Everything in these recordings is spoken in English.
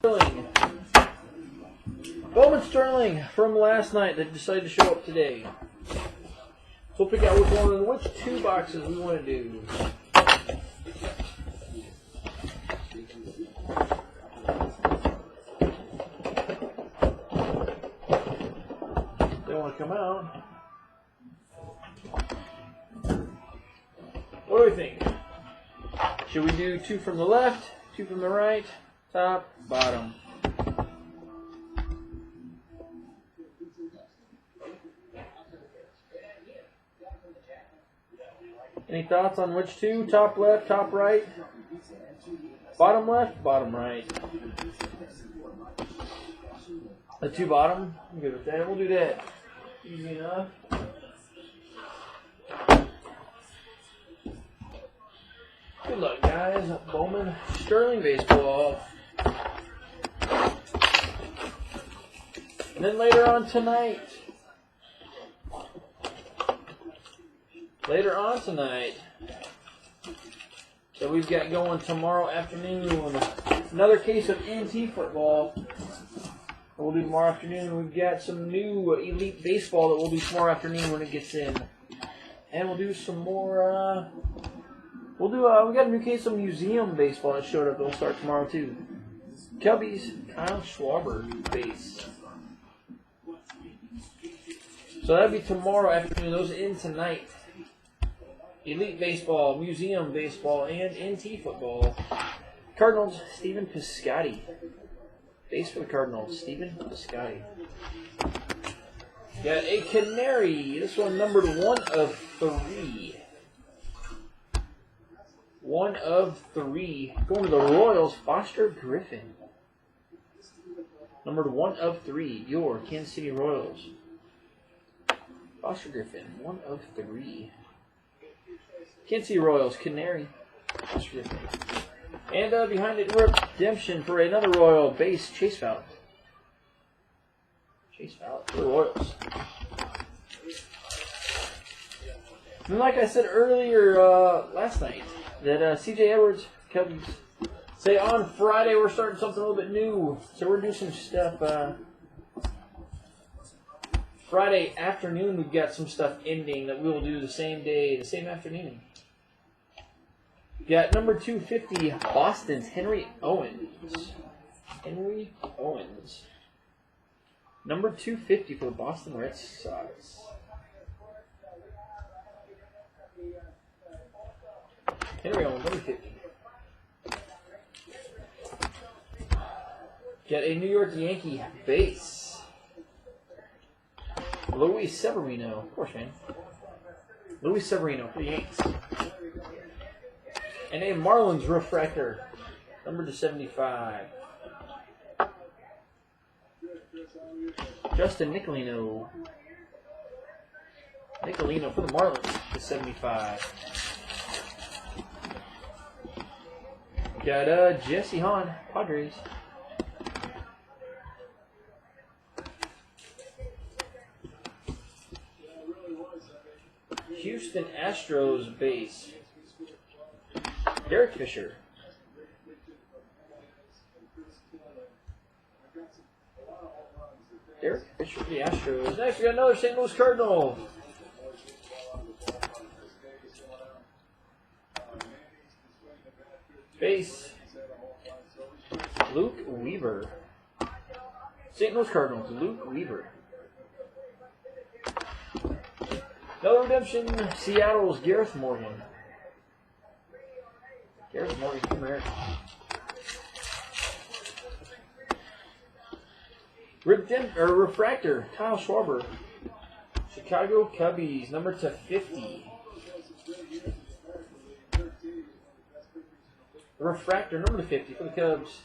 Sterling. Bowman Sterling from last night that decided to show up today. So we'll pick out which 2 boxes we want to do. They want to come out. What do we think? Should we do 2 from the left, 2 from the right, top, bottom? Any thoughts on which 2? Top left, top right? Bottom left, bottom right? The 2 bottom? I'm good with that. We'll do that. Easy enough. Good luck, guys. Bowman Sterling baseball. And then later on tonight, that we've got going tomorrow afternoon, another case of NT football. We'll do tomorrow afternoon. We've got some new Elite Baseball that we'll do tomorrow afternoon when it gets in. And we'll do some more, we got a new case of Museum Baseball that showed up that will start tomorrow too. Cubbies, Kyle Schwarber base. So that'll be tomorrow afternoon. Those in tonight. Elite Baseball, Museum Baseball, and NT Football. Cardinals, Stephen Piscotty. Base for the Cardinals, Stephen Piscotty. Got a Canary. This one numbered 1 of 3. 1 of 3. Going to the Royals, Foster Griffin. Numbered 1 of 3. Your Kansas City Royals. Foster Griffin, 1 of 3. Kansas City Royals, Canary. Foster Griffin. And behind it, redemption for another Royal base, Chase Fout. Chase Fout for the Royals. And like I said earlier last night, that C.J. Edwards, Cubbies, say on Friday we're starting something a little bit new. So we're doing some stuff. Friday afternoon we've got some stuff ending that we'll do the same day, the same afternoon. Got number 250, Boston's Henry Owens. Henry Owens. Number 250 for the Boston Red Sox. Henry Owens, number 50. Got a New York Yankee base. Luis Severino. Of course, man. Luis Severino for the Yanks. And a Marlins refractor, number 275. Justin Nicolino. Nicolino for the Marlins, to 75. Got Jesse Hahn, Padres. Houston Astros base. Derek Fisher. Derek Fisher for the Astros. Next, we got another St. Louis Cardinal. Base. Luke Weaver. St. Louis Cardinals, Luke Weaver. Another redemption, Seattle's Gareth Morgan. Gareth Morgan, come here. Refractor, Kyle Schwarber. Chicago Cubbies, number 250. Refractor, number 50 for the Cubs.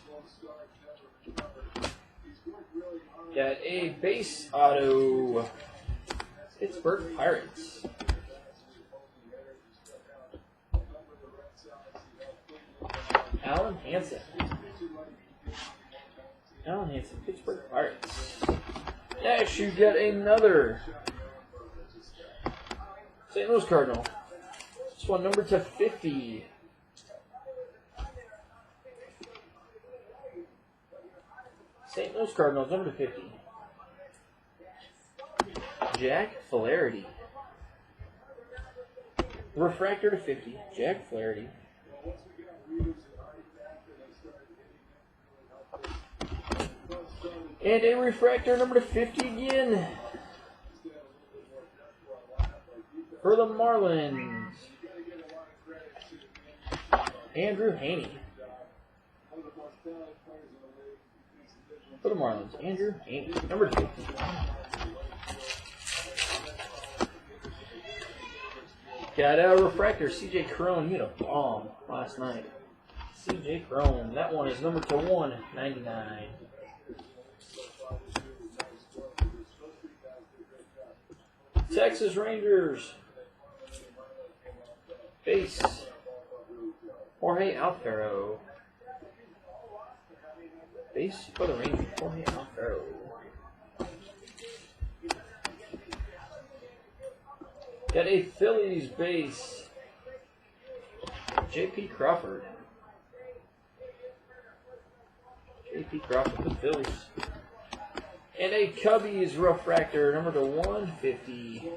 Got a base auto. Pittsburgh Pirates. Alan Hansen. Alan Hansen, Pittsburgh Pirates. Next, you get another St. Louis Cardinal. This one number 250. St. Louis Cardinals, number 50. Jack Flaherty. Refractor to 50. Jack Flaherty. And a refractor number 50 again. For the Marlins, Andrew Haney. For the Marlins, Andrew Haney, number 50. Got a refractor, C.J. Cron. He had a bomb last night. C.J. Cron. That one is number to 199. Texas Rangers. Base. Jorge Alfaro. Base for the Rangers. Jorge Alfaro. Got a Phillies base. J.P. Crawford. J.P. Crawford for the Phillies. And a Cubbies refractor, number to 150.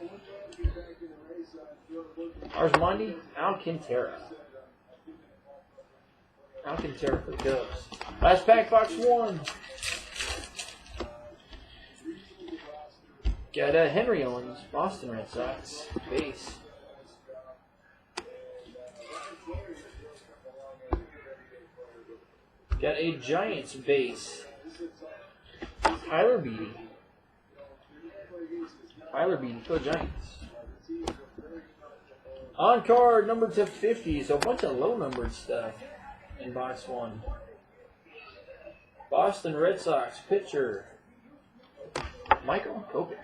Arsmandi Alcantara. Alcantara for the Cubs. Last pack, box 1. Got a Henry Owens, Boston Red Sox, base. Got a Giants base. Tyler Beatty. Tyler Beatty for the Giants. On card, number to 50. So a bunch of low numbered stuff in box 1. Boston Red Sox pitcher Michael Kopech.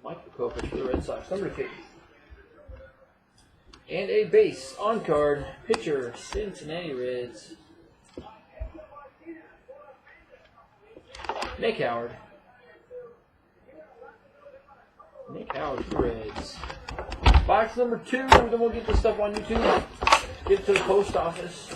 Michael Kopech for the Red Sox, number 50. And a base on card pitcher Cincinnati Reds. Nick Howard. Nick Howard for the Reds. Box number 2, then we'll get this stuff on YouTube. Get it to the post office.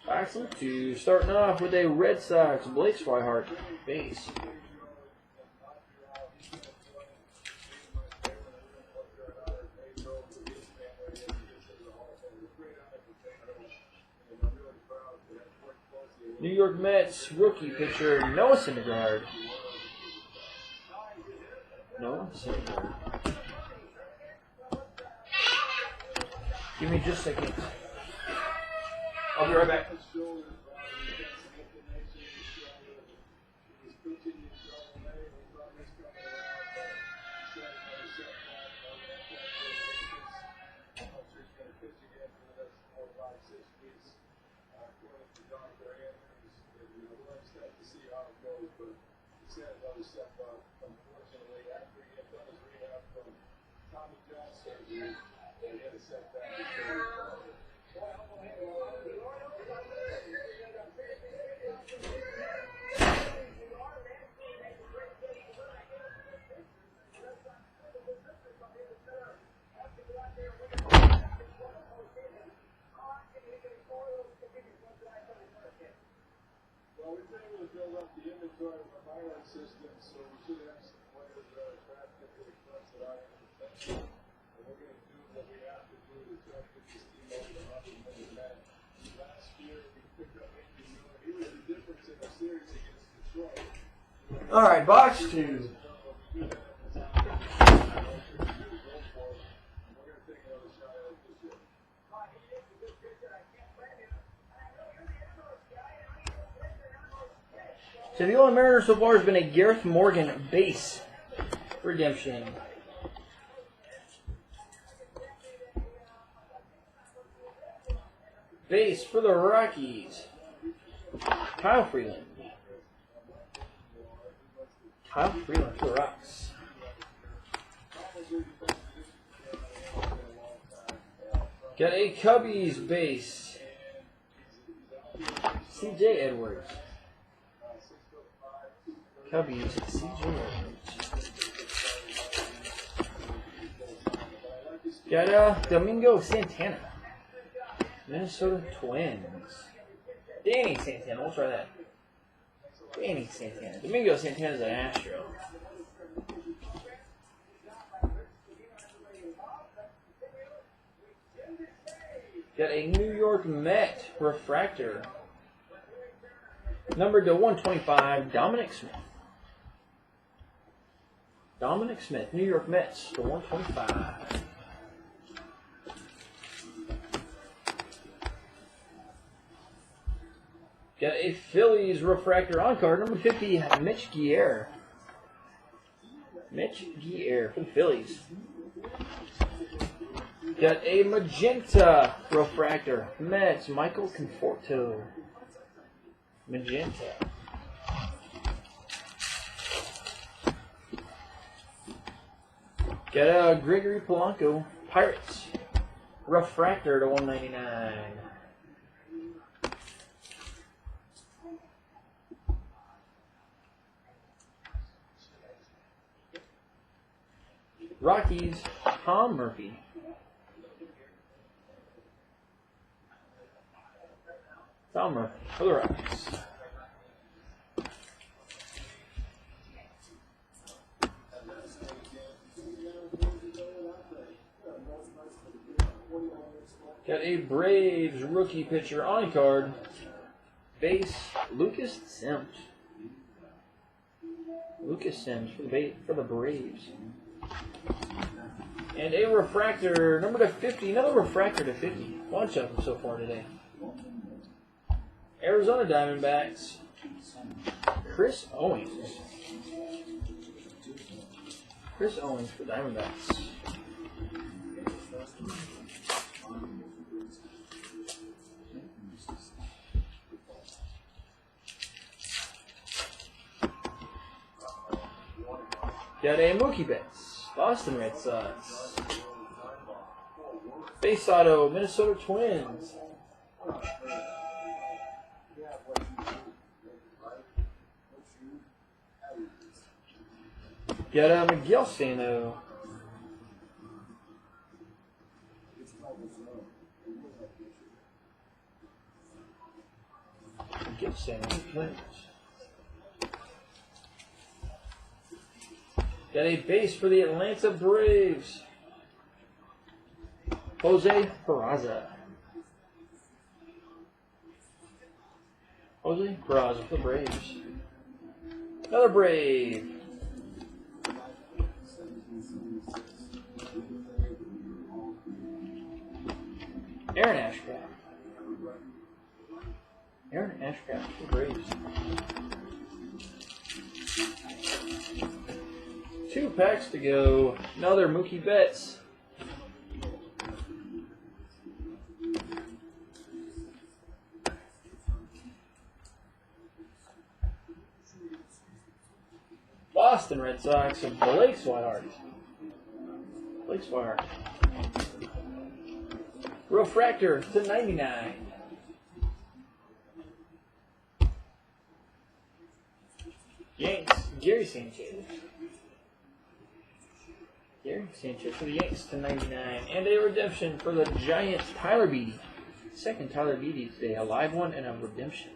Box number 2, starting off with a Red Sox Blake Swihart base. New York Mets rookie pitcher Noah Syndergaard. Noah Syndergaard. Give me just a second. I'll be right back. All right, box 2. So the only Mariners so far has been a Gareth Morgan base redemption. Base for the Rockies, Kyle Freeland. Kyle Freeland for the Rocks. Got a Cubbies base, C.J. Edwards. Cubbies, CJ Edwards. Got Domingo Santana, Minnesota Twins. Danny Santana, we'll try that. Danny Santana. Domingo Santana's an Astro. Got a New York Met refractor. Numbered to 125, Dominic Smith. Dominic Smith, New York Mets to 125. Got a Phillies refractor on card, number 50, Mitch Guerre. Mitch Guerre for the Phillies. Got a magenta refractor, Mets, Michael Conforto. Magenta. Got a Gregory Polanco, Pirates, refractor to 199. Rockies, Tom Murphy. Tom Murphy for the Rockies. Got a Braves rookie pitcher on card. Base, Lucas Sims. Lucas Sims for the Braves. And a refractor, number to 50, another refractor to 50. Bunch of them so far today. Arizona Diamondbacks, Chris Owings. Chris Owings for Diamondbacks. Got a Mookie Betts, Boston Red Sox. Base auto, Minnesota Twins. Got a Miguel Sano. Miguel Sano, Twins. Got a base for the Atlanta Braves. Jose Peraza. Jose Peraza for the Braves. Another Brave. Aaron Ashcraft. Aaron Ashcraft for the Braves. 2 packs to go. Another Mookie Betts. Boston Red Sox and Blake Swihart. Blake Swihart. Refractor to 99. Yanks, Gary Sanchez. Gary Sanchez for the Yanks to 99. And a redemption for the Giants, Tyler Beede. Second Tyler Beede today. A live one and a redemption.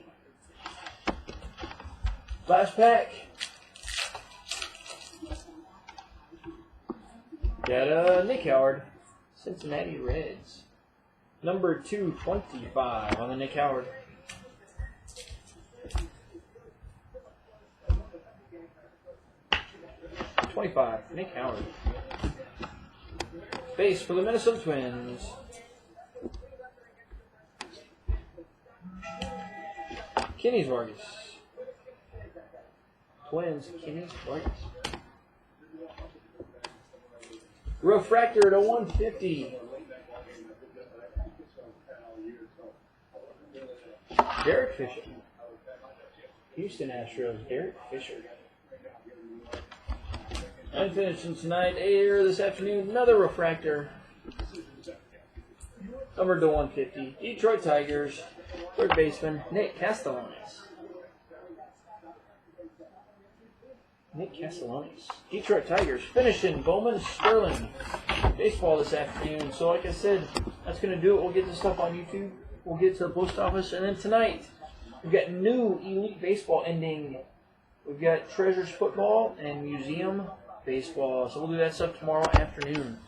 Last pack. Got Nick Howard, Cincinnati Reds. Number 225 on the Nick Howard. $25, Nick Howard. Base for the Minnesota Twins. Kenny's Vargas. Twins, Kenny's Vargas. Refractor to 150. Derek Fisher. Houston Astros, Derek Fisher. Unfinished tonight, this afternoon, another refractor. Numbered to 150. Detroit Tigers, third baseman, Nick Castellanos. Nick Castellanos. Detroit Tigers finishing Bowman Sterling baseball this afternoon. So like I said, that's going to do it. We'll get this stuff on YouTube. We'll get to the post office. And then tonight, we've got new Elite Baseball ending. We've got Treasures Football and Museum Baseball. So we'll do that stuff tomorrow afternoon.